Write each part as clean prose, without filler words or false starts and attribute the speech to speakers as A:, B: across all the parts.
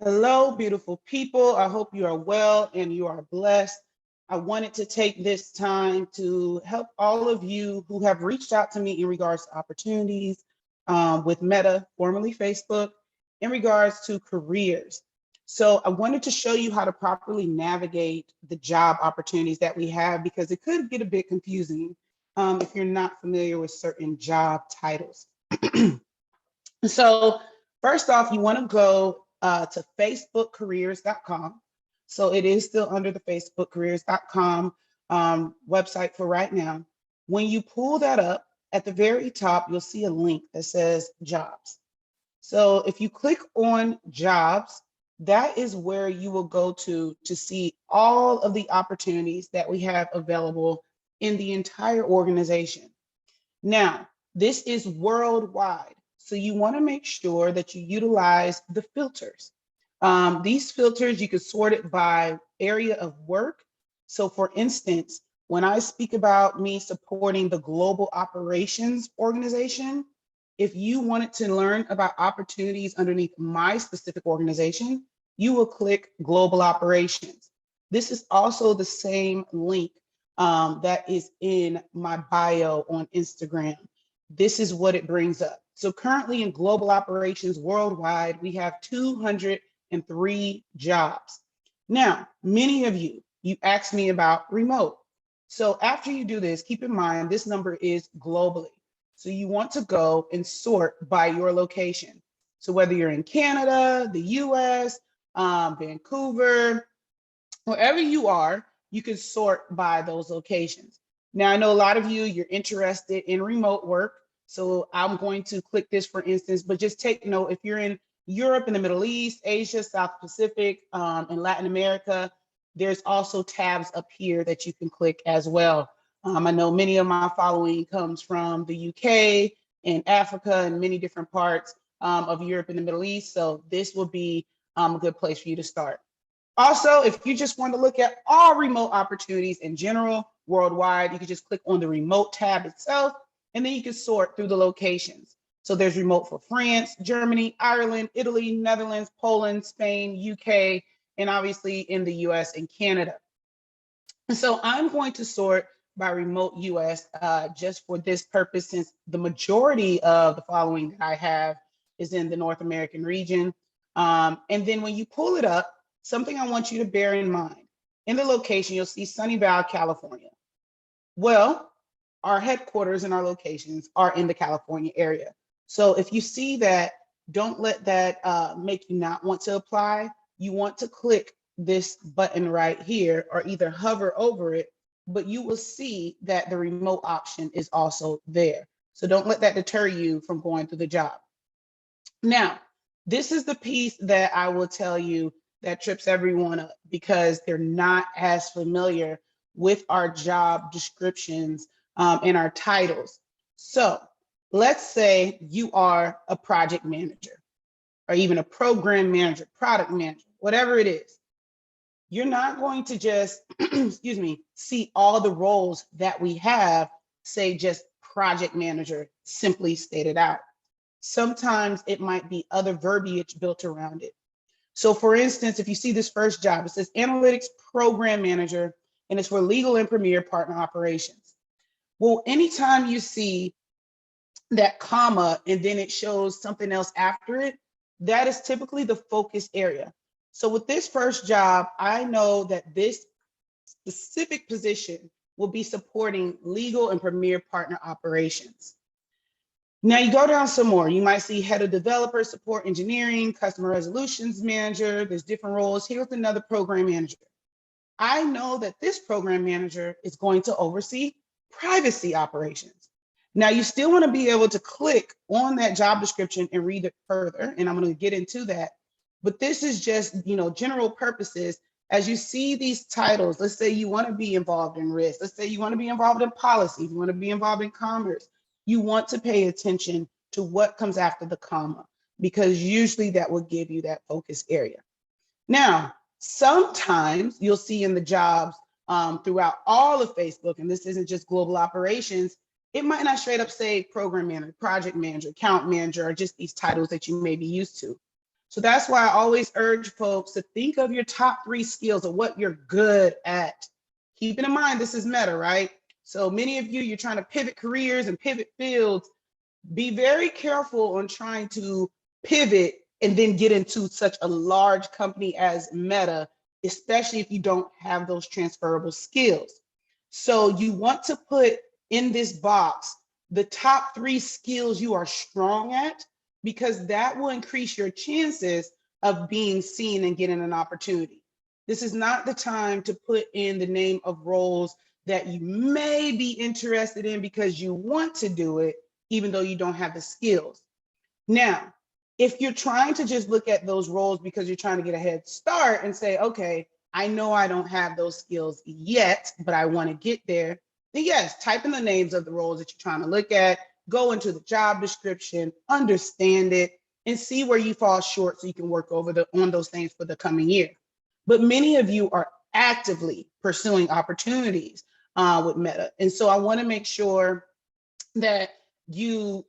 A: Hello, beautiful people. I hope you are well and you are blessed. I wanted to take this time to help all of you who have reached out to me in regards to opportunities with Meta, formerly Facebook, in regards to careers. So I wanted to show you how to properly navigate the job opportunities that we have because it could get a bit confusing if you're not familiar with certain job titles. So first off, you want to go to facebookcareers.com. So it is still under the facebookcareers.com website for right now. When you pull that up, at the very top, you'll see a link that says jobs. So if you click on jobs, that is where you will go to see all of the opportunities that we have available in the entire organization. Now, this is worldwide. So you want to make sure that you utilize the filters. These filters, you can sort it by area of work. So for instance, when I speak about me supporting the Global Operations Organization, if you wanted to learn about opportunities underneath my specific organization, you will click Global Operations. This is also the same link that is in my bio on Instagram. This is what it brings up. So currently in global operations worldwide, we have 203 jobs. Now, many of you asked me about remote. So after you do this, keep in mind, this number is globally. So you want to go and sort by your location. So whether you're in Canada, the US, Vancouver, wherever you are, you can sort by those locations. Now, I know a lot of you're interested in remote work. So I'm going to click this for instance, but just take note if you're in Europe and the Middle East, Asia, South Pacific, and Latin America, there's also tabs up here that you can click as well. I know many of my following comes from the UK and Africa and many different parts of Europe and the Middle East. So this will be a good place for you to start. Also, if you just want to look at all remote opportunities in general, worldwide, you can just click on the remote tab itself, and then you can sort through the locations. So there's remote for France, Germany, Ireland, Italy, Netherlands, Poland, Spain, UK, and obviously in the US and Canada. And so I'm going to sort by remote US just for this purpose, since the majority of the following that I have is in the North American region. And then when you pull it up, something I want you to bear in mind. In the location, you'll see Sunnyvale, California. Well, our headquarters and our locations are in the California area. So if you see that, don't let that make you not want to apply. You want to click this button right here or either hover over it, but you will see that the remote option is also there. So don't let that deter you from going through the job. Now, this is the piece that I will tell you that trips everyone up because they're not as familiar with our job descriptions and our titles. So let's say you are a project manager or even a program manager, product manager, whatever it is. You're not going to just, excuse me, see all the roles that we have, say just project manager, simply stated out. Sometimes it might be other verbiage built around it. So for instance, if you see this first job, it says Analytics Program Manager, and it's for Legal and Premier Partner Operations. Well, anytime you see that comma and then it shows something else after it, that is typically the focus area. So with this first job, I know that this specific position will be supporting Legal and Premier Partner Operations. Now you go down some more. You might see head of developer support engineering, customer resolutions manager. There's different roles. Here's another program manager. I know that this program manager is going to oversee privacy operations. Now you still want to be able to click on that job description and read it further, and I'm going to get into that. But this is just, general purposes. As you see these titles, let's say you want to be involved in risk. Let's say you want to be involved in policy. You want to be involved in commerce. You want to pay attention to what comes after the comma, because usually that will give you that focus area. Now, sometimes you'll see in the jobs throughout all of Facebook, and this isn't just global operations, it might not straight up say program manager, project manager, account manager, or just these titles that you may be used to. So that's why I always urge folks to think of your top 3 skills of what you're good at. Keeping in mind, this is Meta, right? So many of you, you're trying to pivot careers and pivot fields. Be very careful on trying to pivot and then get into such a large company as Meta, especially if you don't have those transferable skills. So you want to put in this box the top 3 skills you are strong at, because that will increase your chances of being seen and getting an opportunity. This is not the time to put in the name of roles that you may be interested in because you want to do it, even though you don't have the skills. Now, if you're trying to just look at those roles because you're trying to get a head start and say, okay, I know I don't have those skills yet, but I want to get there, then yes, type in the names of the roles that you're trying to look at, go into the job description, understand it, and see where you fall short so you can work on those things for the coming year. But many of you are actively pursuing opportunities with Meta. And so I want to make sure that you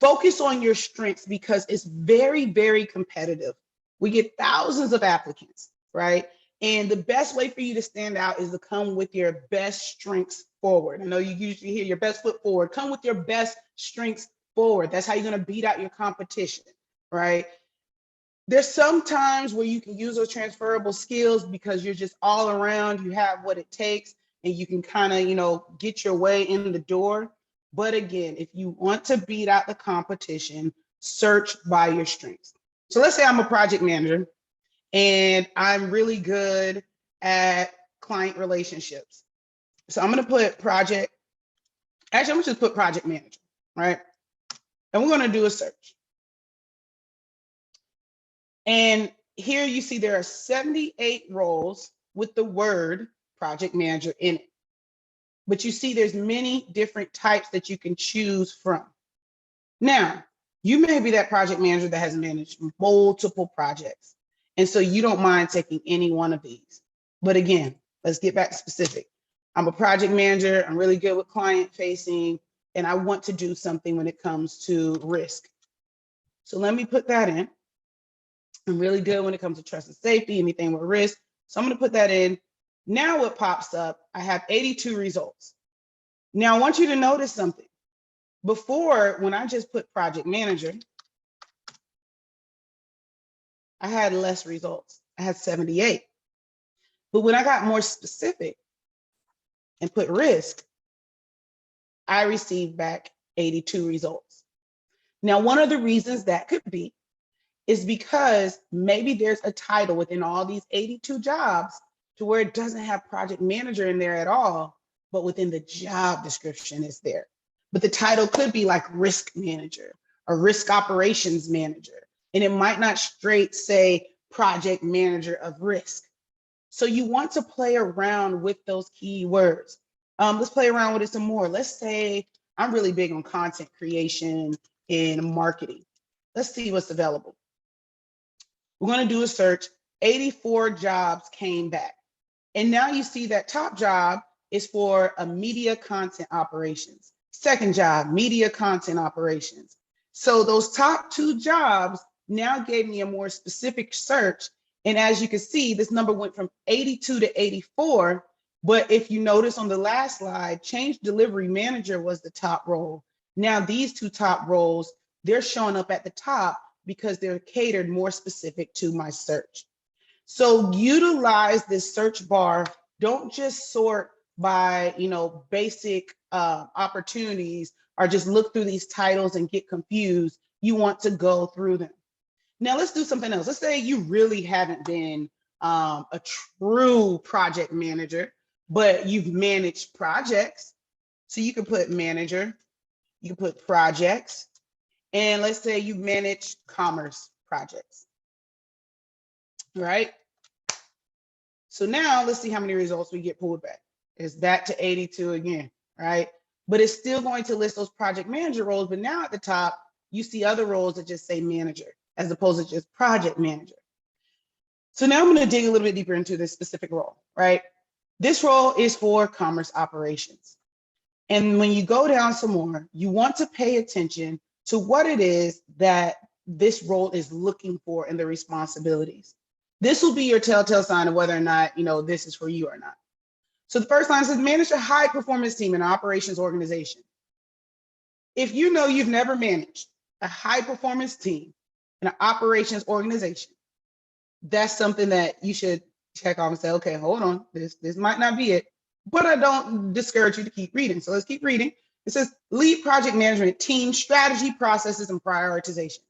A: focus on your strengths, because it's very, very competitive. We get thousands of applicants, right? And the best way for you to stand out is to come with your best strengths forward. I know you usually hear your best foot forward. Come with your best strengths forward. That's how you're going to beat out your competition, right? There's some times where you can use those transferable skills because you're just all around, you have what it takes, and you can kind of, get your way in the door. But again, if you want to beat out the competition, search by your strengths. So let's say I'm a project manager and I'm really good at client relationships. So I'm going to put project manager, right? And we're going to do a search. And here you see there are 78 roles with the word project manager in it. But you see there's many different types that you can choose from. Now, you may be that project manager that has managed multiple projects, and so you don't mind taking any one of these. But again, let's get back to specific. I'm a project manager, I'm really good with client facing, and I want to do something when it comes to risk. So let me put that in. I'm really good when it comes to trust and safety, anything with risk. So I'm going to put that in. Now what pops up, I have 82 results. Now I want you to notice something. Before, when I just put project manager, I had less results. I had 78. But when I got more specific and put risk, I received back 82 results. Now, one of the reasons that could be is because maybe there's a title within all these 82 jobs to where it doesn't have project manager in there at all, but within the job description it's there. But the title could be like risk manager or risk operations manager, and it might not straight say project manager of risk. So you want to play around with those keywords. Let's play around with it some more. Let's say I'm really big on content creation and marketing. Let's see what's available. We're going to do a search. 84 jobs came back. And now you see that top job is for a media content operations. Second job, media content operations. So those top 2 jobs now gave me a more specific search. And as you can see, this number went from 82 to 84. But if you notice on the last slide, change delivery manager was the top role. Now these 2 top roles, they're showing up at the top because they're catered more specific to my search. So utilize this search bar. Don't just sort by, basic opportunities, or just look through these titles and get confused. You want to go through them. Now let's do something else. Let's say you really haven't been a true project manager, but you've managed projects. So you can put manager, you can put projects, and let's say you manage commerce projects, right? So now let's see how many results we get pulled back. It's back to 82 again, right? But it's still going to list those project manager roles, but now at the top, you see other roles that just say manager as opposed to just project manager. So now I'm going to dig a little bit deeper into this specific role, right? This role is for commerce operations. And when you go down some more, you want to pay attention to what it is that this role is looking for and the responsibilities. This will be your telltale sign of whether or not, this is for you or not. So the first line says, manage a high performance team in an operations organization. If you know you've never managed a high performance team in an operations organization, that's something that you should check off and say, okay, hold on, this might not be it, but I don't discourage you to keep reading. So let's keep reading. It says lead project management, team strategy, processes, and prioritization.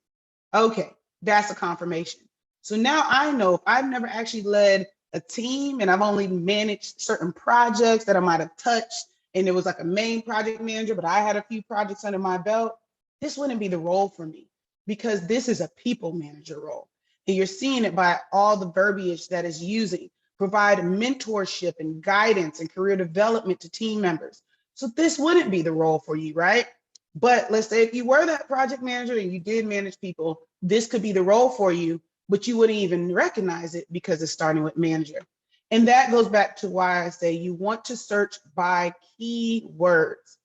A: Okay, that's a confirmation. So now I know if I've never actually led a team and I've only managed certain projects that I might have touched, and it was like a main project manager, but I had a few projects under my belt, this wouldn't be the role for me, because this is a people manager role. And you're seeing it by all the verbiage that is using, provide mentorship and guidance and career development to team members. So this wouldn't be the role for you, right? But let's say if you were that project manager and you did manage people, this could be the role for you, but you wouldn't even recognize it because it's starting with manager. And that goes back to why I say you want to search by keywords.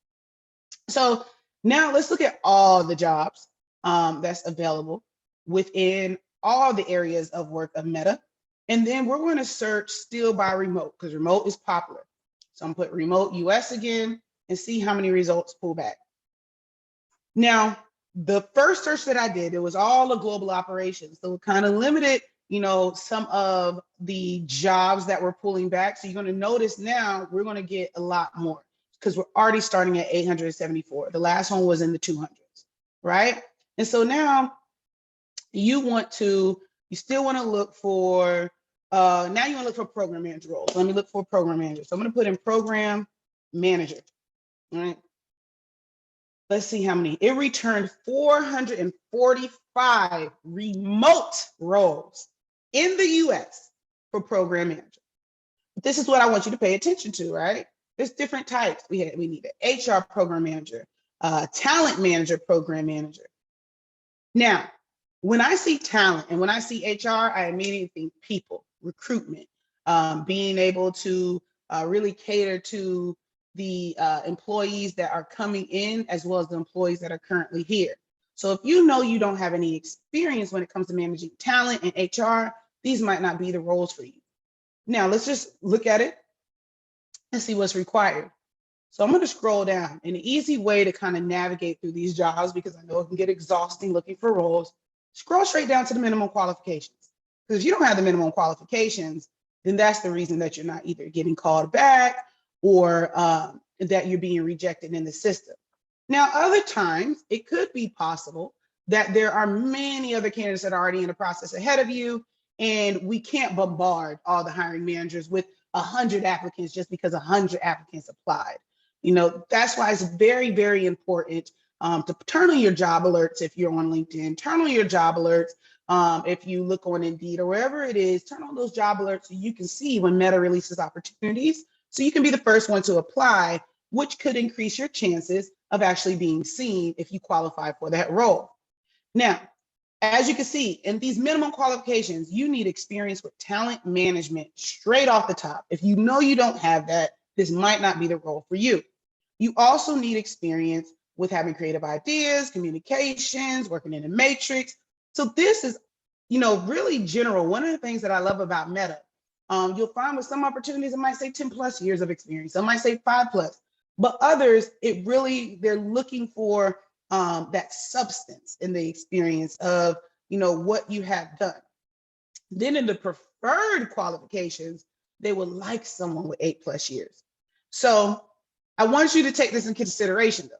A: So now let's look at all the jobs that's available within all the areas of work of Meta. And then we're going to search still by remote, because remote is popular. So I'm going to put remote US again and see how many results pull back. Now, the first search that I did, it was all the global operations. So it kind of limited, some of the jobs that we're pulling back. So you're going to notice now we're going to get a lot more because we're already starting at 874. The last one was in the 200s, right? And so now you still want to look for, now you want to look for program manager roles. Let me look for program manager. So I'm going to put in program manager, all right? Let's see how many. It returned 445 remote roles in the US for program manager. But this is what I want you to pay attention to, right? There's different types. We need an HR program manager, talent manager, program manager. Now, when I see talent and when I see HR, I immediately think people, recruitment, being able to really cater to the employees that are coming in as well as the employees that are currently here. So if you know you don't have any experience when it comes to managing talent and HR, these might not be the roles for you. Now, let's just look at it and see what's required. So I'm going to scroll down. And the easy way to kind of navigate through these jobs, because I know it can get exhausting looking for roles, scroll straight down to the minimum qualifications. Because if you don't have the minimum qualifications, then that's the reason that you're not either getting called back or that you're being rejected in the system. Now, other times, it could be possible that there are many other candidates that are already in the process ahead of you, and we can't bombard all the hiring managers with 100 applicants just because 100 applicants applied. That's why it's very, very important to turn on your job alerts if you're on LinkedIn, turn on your job alerts if you look on Indeed or wherever it is, turn on those job alerts so you can see when Meta releases opportunities, so you can be the first one to apply, which could increase your chances of actually being seen if you qualify for that role. Now, as you can see, in these minimum qualifications, you need experience with talent management straight off the top. If you know you don't have that, this might not be the role for you. You also need experience with having creative ideas, communications, working in a matrix. So this is, really general. One of the things that I love about Meta, you'll find with some opportunities, it might say 10 plus years of experience. Some might say 5 plus, but others, they're looking for that substance in the experience of, what you have done. Then in the preferred qualifications, they would like someone with 8 plus years. So I want you to take this in consideration though.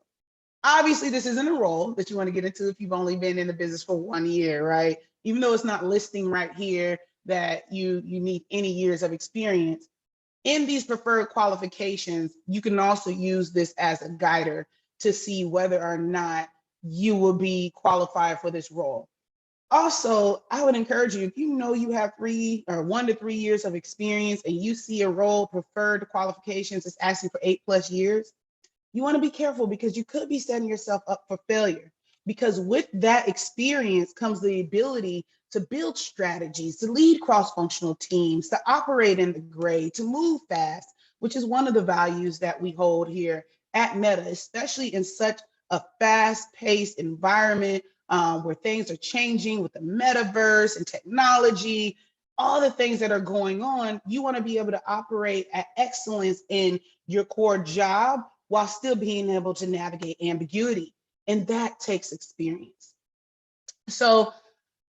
A: Obviously, this isn't a role that you want to get into if you've only been in the business for 1 year, right? Even though it's not listing right here that you need any years of experience. In these preferred qualifications, you can also use this as a guider to see whether or not you will be qualified for this role. Also, I would encourage you, if you know you have 1 to 3 years of experience and you see a role preferred qualifications is asking for 8 plus years, you want to be careful because you could be setting yourself up for failure. Because with that experience comes the ability to build strategies, to lead cross-functional teams, to operate in the gray, to move fast, which is one of the values that we hold here at Meta, especially in such a fast-paced environment where things are changing with the metaverse and technology, all the things that are going on. You want to be able to operate at excellence in your core job while still being able to navigate ambiguity. And that takes experience. So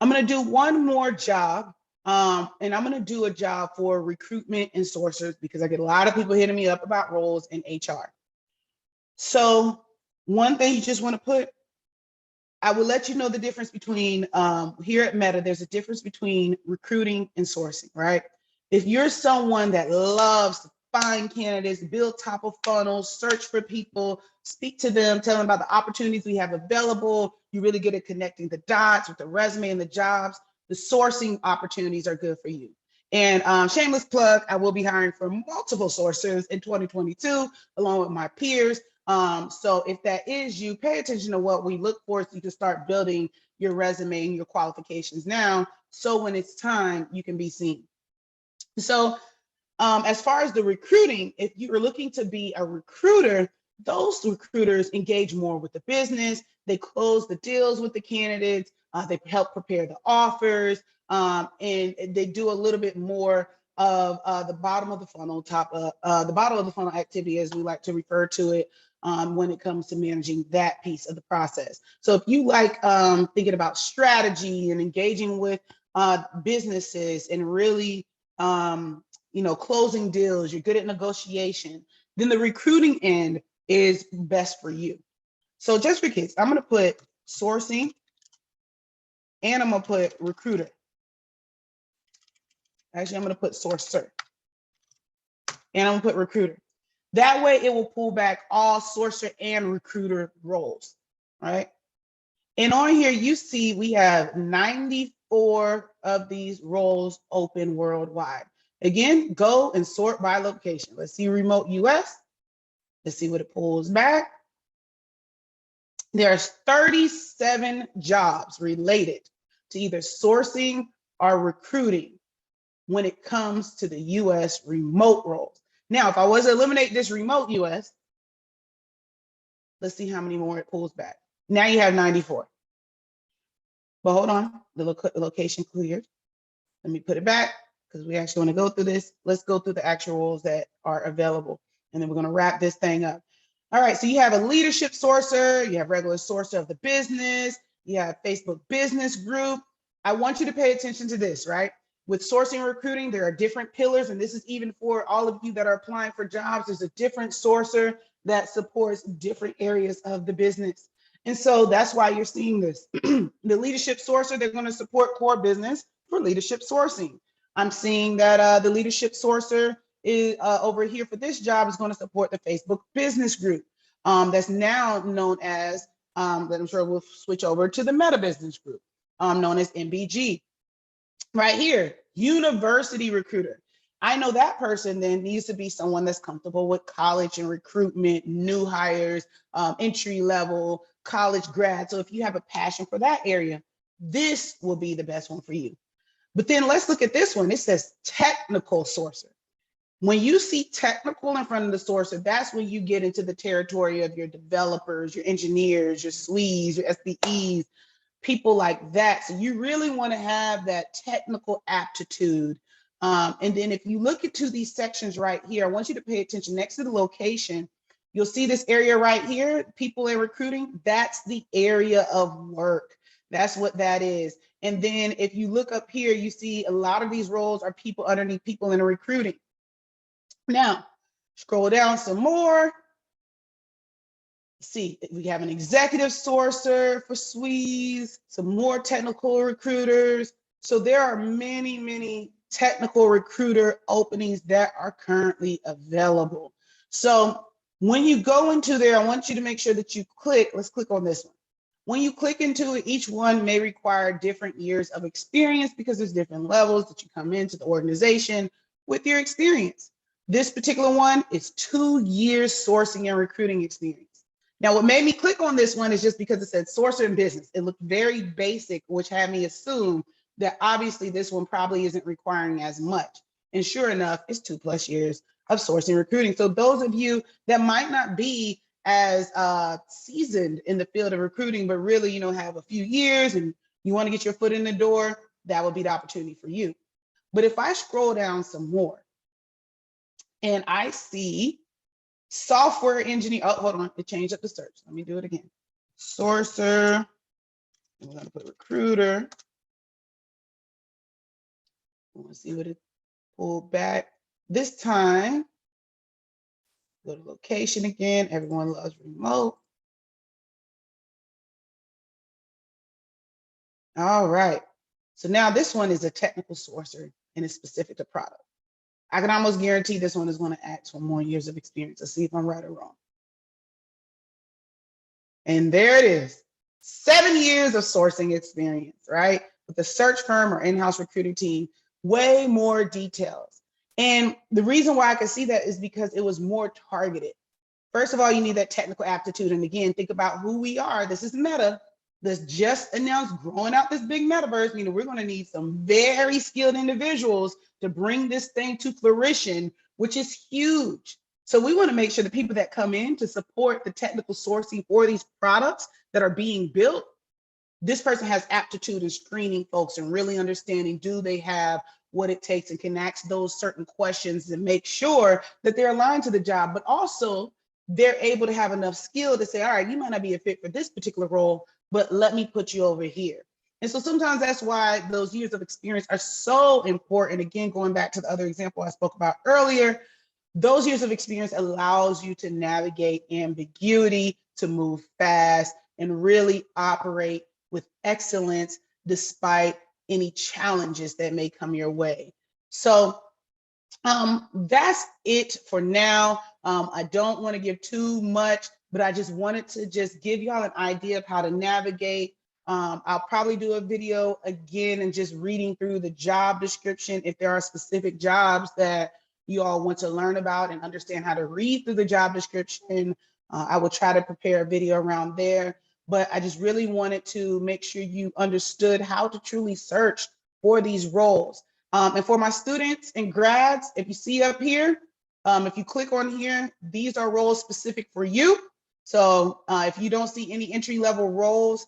A: I'm going to do one more job. And I'm going to do a job for recruitment and sourcers because I get a lot of people hitting me up about roles in HR. So one thing you just want to put, I will let you know the difference between here at Meta, there's a difference between recruiting and sourcing, right? If you're someone that loves to find candidates, build top of funnels, search for people, speak to them, tell them about the opportunities we have available, you really good at connecting the dots with the resume and the jobs, the sourcing opportunities are good for you. And shameless plug, I will be hiring for multiple sourcers in 2022, along with my peers. So if that is you, pay attention to what we look for so you can start building your resume and your qualifications now. So when it's time, you can be seen. So as far as the recruiting, if you're looking to be a recruiter, those recruiters engage more with the business. They close the deals with the candidates. They help prepare the offers, and they do a little bit more of the bottom of the funnel, the bottom of the funnel activity, as we like to refer to it, when it comes to managing that piece of the process. So if you like thinking about strategy and engaging with businesses and really closing deals, you're good at negotiation, then the recruiting end is best for you. So just for kids, I'm going to put sourcing and I'm going to put recruiter. Actually, I'm going to put sourcer and I'm going to put recruiter. That way it will pull back all sourcer and recruiter roles, right? And on here, you see we have 94 of these roles open worldwide. Again, go and sort by location. Let's see remote US. Let's see what it pulls back. There's 37 jobs related to either sourcing or recruiting when it comes to the US remote roles. Now, if I was to eliminate this remote US, let's see how many more it pulls back. Now you have 94. But hold on, the location cleared. Let me put it back because we actually want to go through this. Let's go through the actual roles that are available, and then we're going to wrap this thing up. All right, so you have a leadership sourcer, you have regular sourcer of the business, you have Facebook business group. I want you to pay attention to this, right? With sourcing and recruiting, there are different pillars, and this is even for all of you that are applying for jobs. There's a different sourcer that supports different areas of the business. And so that's why you're seeing this. The leadership sourcer, they're going to support core business for leadership sourcing. I'm seeing that the leadership sourcer is over here for this job is going to support the Facebook business group. That's now known as, that I'm sure we'll switch over to the Meta business group, known as MBG. Right here, university recruiter. I know that person then needs to be someone that's comfortable with college and recruitment, new hires, entry level, college grad. So if you have a passion for that area, this will be the best one for you. But then let's look at this one. It says technical sourcer. When you see technical in front of the sourcer, that's when you get into the territory of your developers, your engineers, your SWEs, your SBEs, people like that. So you really want to have that technical aptitude. And then if you look into these sections right here, I want you to pay attention next to the location. You'll see this area right here, people in recruiting, that's the area of work. That's what that is. And then if you look up here, you see a lot of these roles are people underneath people in recruiting. Now, scroll down some more. See, we have an executive sourcer for SWEs, some more technical recruiters. So there are many, many technical recruiter openings that are currently available. So when you go into there, I want you to make sure that you click, let's click on this one. When you click into it, each one may require different years of experience because there's different levels that you come into the organization with your experience. This particular one is 2 years sourcing and recruiting experience. Now, what made me click on this one is just because it said sourcer and business. It looked very basic, which had me assume that obviously this one probably isn't requiring as much. And sure enough, it's 2+ years of sourcing and recruiting. So those of you that might not be as seasoned in the field of recruiting, but really, have a few years and you want to get your foot in the door, that would be the opportunity for you. But if I scroll down some more and I see software engineer, oh, hold on, it changed up the search. Let me do it again. Sourcer, I'm going to put recruiter. I want to see what it pulled back. This time, go to location again. Everyone loves remote. All right. So now this one is a technical sourcer and it's specific to product. I can almost guarantee this one is going to ask for more years of experience. Let's see if I'm right or wrong. And there it is. 7 years of sourcing experience, right? With the search firm or in-house recruiting team, way more details. And the reason why I can see that is because it was more targeted. First of all, you need that technical aptitude. And again, think about who we are. This is Meta. This just announced growing out this big metaverse. We're going to need some very skilled individuals to bring this thing to fruition, which is huge. So we want to make sure the people that come in to support the technical sourcing for these products that are being built, this person has aptitude in screening folks and really understanding, do they have what it takes, and can ask those certain questions and make sure that they're aligned to the job, but also they're able to have enough skill to say, all right, you might not be a fit for this particular role, but let me put you over here. And so sometimes that's why those years of experience are so important. Again, going back to the other example I spoke about earlier, those years of experience allows you to navigate ambiguity, to move fast, and really operate with excellence despite any challenges that may come your way. So that's it for now. I don't want to give too much, but I just wanted to just give y'all an idea of how to navigate. I'll probably do a video again and just reading through the job description. If there are specific jobs that you all want to learn about and understand how to read through the job description, I will try to prepare a video around there. But I just really wanted to make sure you understood how to truly search for these roles. And for my students and grads, if you see up here, if you click on here, these are roles specific for you. So if you don't see any entry-level roles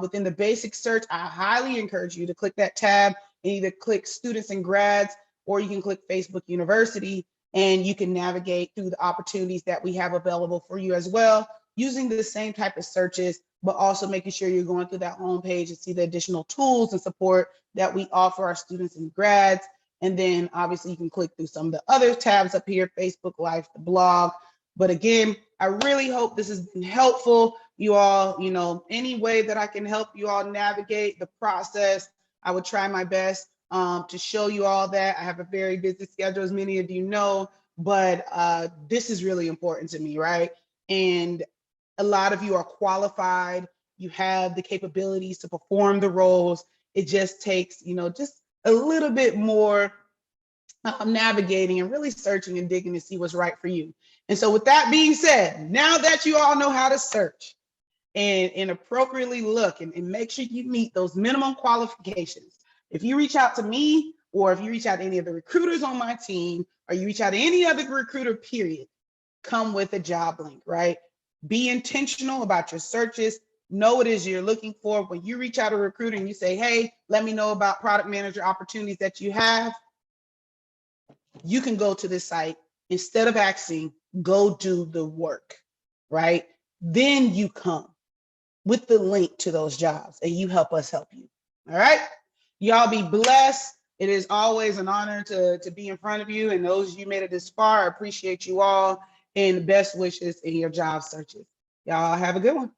A: within the basic search, I highly encourage you to click that tab and either click students and grads, or you can click Facebook University, and you can navigate through the opportunities that we have available for you as well, using the same type of searches, but also making sure you're going through that homepage and see the additional tools and support that we offer our students and grads. And then obviously you can click through some of the other tabs up here, Facebook Live, the blog. But again, I really hope this has been helpful. You all, any way that I can help you all navigate the process, I would try my best to show you all that. I have a very busy schedule, as many of you know, but this is really important to me, right? And a lot of you are qualified. You have the capabilities to perform the roles. It just takes, just a little bit more navigating and really searching and digging to see what's right for you. And so with that being said, now that you all know how to search and appropriately look and make sure you meet those minimum qualifications, if you reach out to me, or if you reach out to any of the recruiters on my team, or you reach out to any other recruiter, period, come with a job link, right? Be intentional about your searches. Know what it is you're looking for. When you reach out to a recruiter and you say, hey, let me know about product manager opportunities that you have, you can go to this site. Instead of asking, go do the work, right? Then you come with the link to those jobs and you help us help you. All right? Y'all be blessed. It is always an honor to be in front of you. And those of you made it this far, I appreciate you all, and best wishes in your job searches. Y'all have a good one.